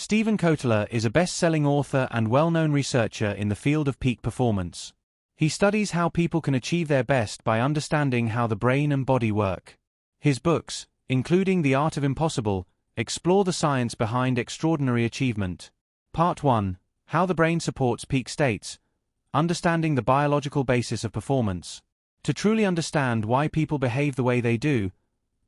Steven Kotler is a best-selling author and well-known researcher in the field of peak performance. He studies how people can achieve their best by understanding how the brain and body work. His books, including The Art of Impossible, explore the science behind extraordinary achievement. Part 1: How the Brain Supports Peak States. Understanding the biological basis of performance. To truly understand why people behave the way they do,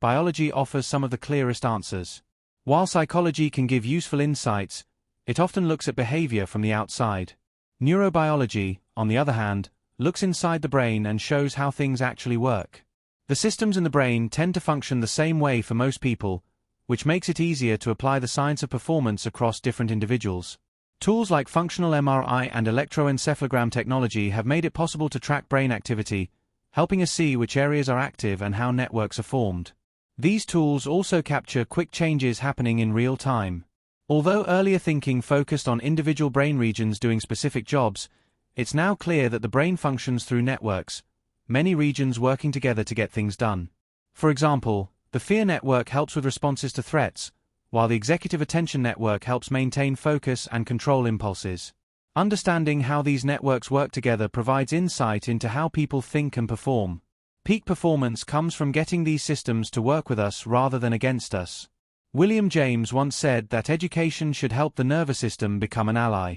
biology offers some of the clearest answers. While psychology can give useful insights, it often looks at behavior from the outside. Neurobiology, on the other hand, looks inside the brain and shows how things actually work. The systems in the brain tend to function the same way for most people, which makes it easier to apply the science of performance across different individuals. Tools like functional MRI and electroencephalogram technology have made it possible to track brain activity, helping us see which areas are active and how networks are formed. These tools also capture quick changes happening in real time. Although earlier thinking focused on individual brain regions doing specific jobs, it's now clear that the brain functions through networks, many regions working together to get things done. For example, the fear network helps with responses to threats, while the executive attention network helps maintain focus and control impulses. Understanding how these networks work together provides insight into how people think and perform. Peak performance comes from getting these systems to work with us rather than against us. William James once said that education should help the nervous system become an ally.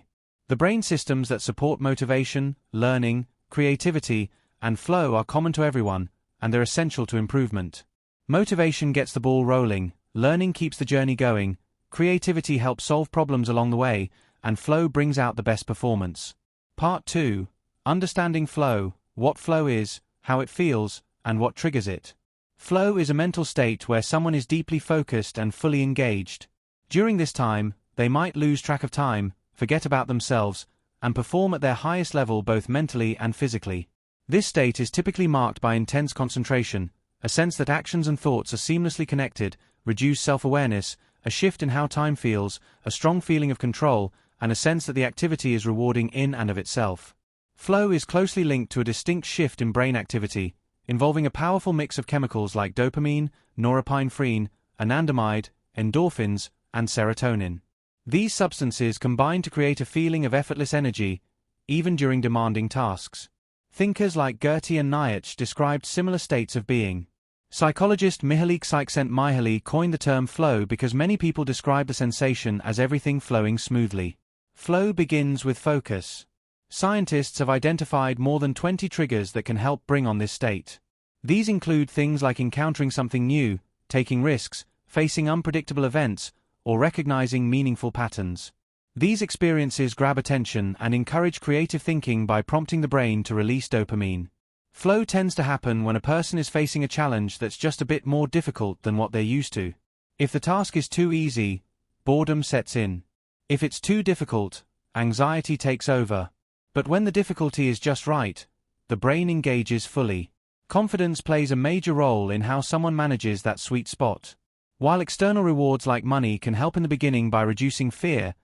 The brain systems that support motivation, learning, creativity, and flow are common to everyone, and they're essential to improvement. Motivation gets the ball rolling, learning keeps the journey going, creativity helps solve problems along the way, and flow brings out the best performance. Part 2: Understanding flow, what flow is, how it feels, and what triggers it. Flow is a mental state where someone is deeply focused and fully engaged. During this time, they might lose track of time, forget about themselves, and perform at their highest level both mentally and physically. This state is typically marked by intense concentration, a sense that actions and thoughts are seamlessly connected, reduced self-awareness, a shift in how time feels, a strong feeling of control, and a sense that the activity is rewarding in and of itself. Flow is closely linked to a distinct shift in brain activity, involving a powerful mix of chemicals like dopamine, norepinephrine, anandamide, endorphins, and serotonin. These substances combine to create a feeling of effortless energy, even during demanding tasks. Thinkers like Goethe and Nietzsche described similar states of being. Psychologist Mihaly Csikszentmihalyi coined the term flow because many people describe the sensation as everything flowing smoothly. Flow begins with focus. Scientists have identified more than 20 triggers that can help bring on this state. These include things like encountering something new, taking risks, facing unpredictable events, or recognizing meaningful patterns. These experiences grab attention and encourage creative thinking by prompting the brain to release dopamine. Flow tends to happen when a person is facing a challenge that's just a bit more difficult than what they're used to. If the task is too easy, boredom sets in. If it's too difficult, anxiety takes over. But when the difficulty is just right, the brain engages fully. Confidence plays a major role in how someone manages that sweet spot. While external rewards like money can help in the beginning by reducing fear,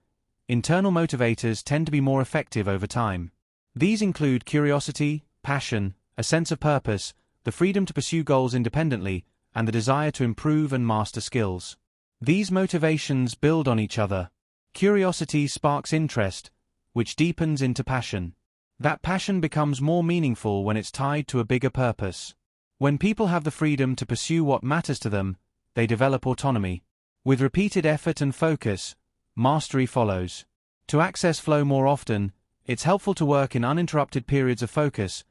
internal motivators tend to be more effective over time. These include curiosity, passion, a sense of purpose, the freedom to pursue goals independently, and the desire to improve and master skills. These motivations build on each other. Curiosity sparks interest, which deepens into passion. That passion becomes more meaningful when it's tied to a bigger purpose. When people have the freedom to pursue what matters to them, they develop autonomy. With repeated effort and focus, mastery follows. To access flow more often, it's helpful to work in uninterrupted periods of focus,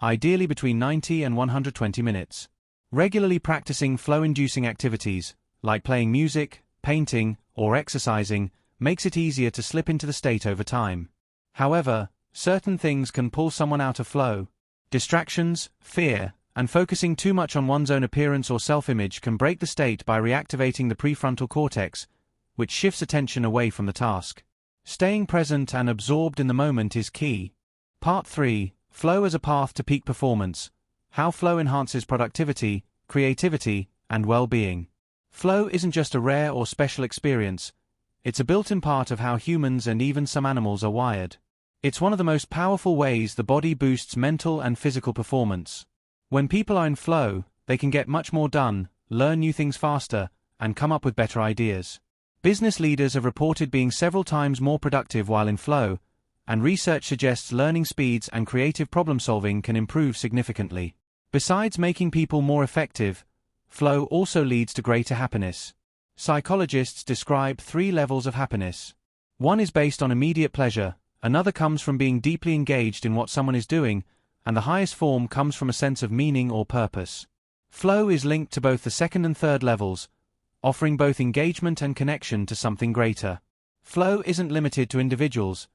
ideally between 90 and 120 minutes. Regularly practicing flow-inducing activities, like playing music, painting, or exercising, makes it easier to slip into the state over time. However, certain things can pull someone out of flow. Distractions, fear, and focusing too much on one's own appearance or self-image can break the state by reactivating the prefrontal cortex, which shifts attention away from the task. Staying present and absorbed in the moment is key. Part 3: Flow as a path to peak performance. How flow enhances productivity, creativity, and well-being. Flow isn't just a rare or special experience. It's a built-in part of how humans and even some animals are wired. It's one of the most powerful ways the body boosts mental and physical performance. When people are in flow, they can get much more done, learn new things faster, and come up with better ideas. Business leaders have reported being several times more productive while in flow, and research suggests learning speeds and creative problem-solving can improve significantly. Besides making people more effective, flow also leads to greater happiness. Psychologists describe 3 levels of happiness. One is based on immediate pleasure, another comes from being deeply engaged in what someone is doing, and the highest form comes from a sense of meaning or purpose. Flow is linked to both the second and third levels, offering both engagement and connection to something greater. Flow isn't limited to individuals,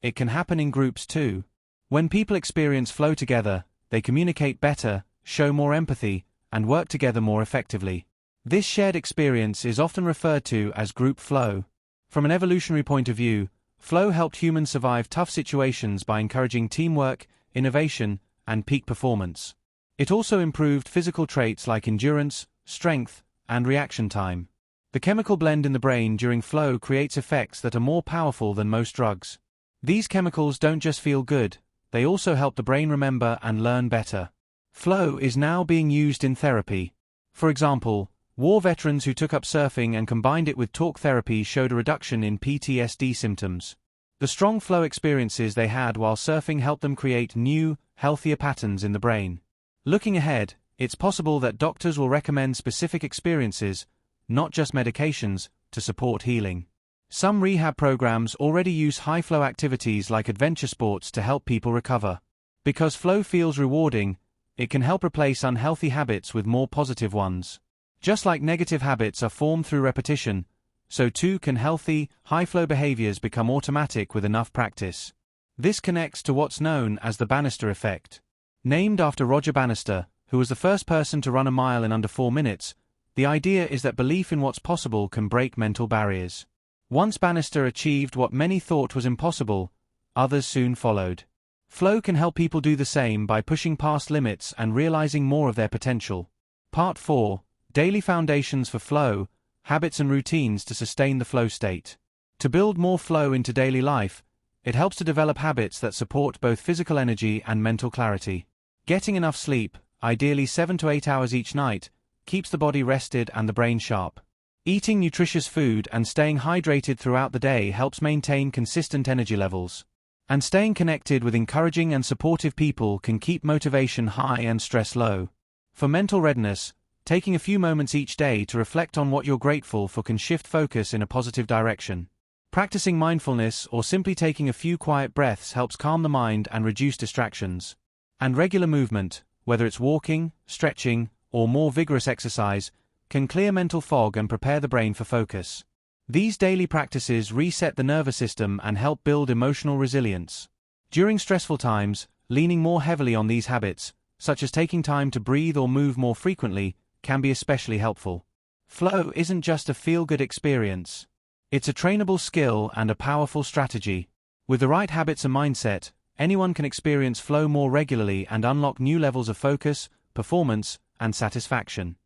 it can happen in groups too. When people experience flow together, they communicate better, show more empathy, and work together more effectively. This shared experience is often referred to as group flow. From an evolutionary point of view, flow helped humans survive tough situations by encouraging teamwork, innovation, and peak performance. It also improved physical traits like endurance, strength, and reaction time. The chemical blend in the brain during flow creates effects that are more powerful than most drugs. These chemicals don't just feel good, they also help the brain remember and learn better. Flow is now being used in therapy. For example, war veterans who took up surfing and combined it with talk therapy showed a reduction in PTSD symptoms. The strong flow experiences they had while surfing helped them create new, healthier patterns in the brain. Looking ahead, it's possible that doctors will recommend specific experiences, not just medications, to support healing. Some rehab programs already use high-flow activities like adventure sports to help people recover. Because flow feels rewarding, it can help replace unhealthy habits with more positive ones. Just like negative habits are formed through repetition, so too can healthy, high-flow behaviors become automatic with enough practice. This connects to what's known as the Bannister effect. Named after Roger Bannister, who was the first person to run a mile in under 4 minutes, the idea is that belief in what's possible can break mental barriers. Once Bannister achieved what many thought was impossible, others soon followed. Flow can help people do the same by pushing past limits and realizing more of their potential. Part 4. Daily Foundations for Flow, Habits and Routines to Sustain the Flow State. To build more flow into daily life, it helps to develop habits that support both physical energy and mental clarity. Getting enough sleep, ideally 7 to 8 hours each night, keeps the body rested and the brain sharp. Eating nutritious food and staying hydrated throughout the day helps maintain consistent energy levels. And staying connected with encouraging and supportive people can keep motivation high and stress low. For mental readiness, taking a few moments each day to reflect on what you're grateful for can shift focus in a positive direction. Practicing mindfulness or simply taking a few quiet breaths helps calm the mind and reduce distractions. And regular movement, whether it's walking, stretching, or more vigorous exercise, can clear mental fog and prepare the brain for focus. These daily practices reset the nervous system and help build emotional resilience. During stressful times, leaning more heavily on these habits, such as taking time to breathe or move more frequently, can be especially helpful. Flow isn't just a feel-good experience. It's a trainable skill and a powerful strategy. With the right habits and mindset, anyone can experience flow more regularly and unlock new levels of focus, performance, and satisfaction.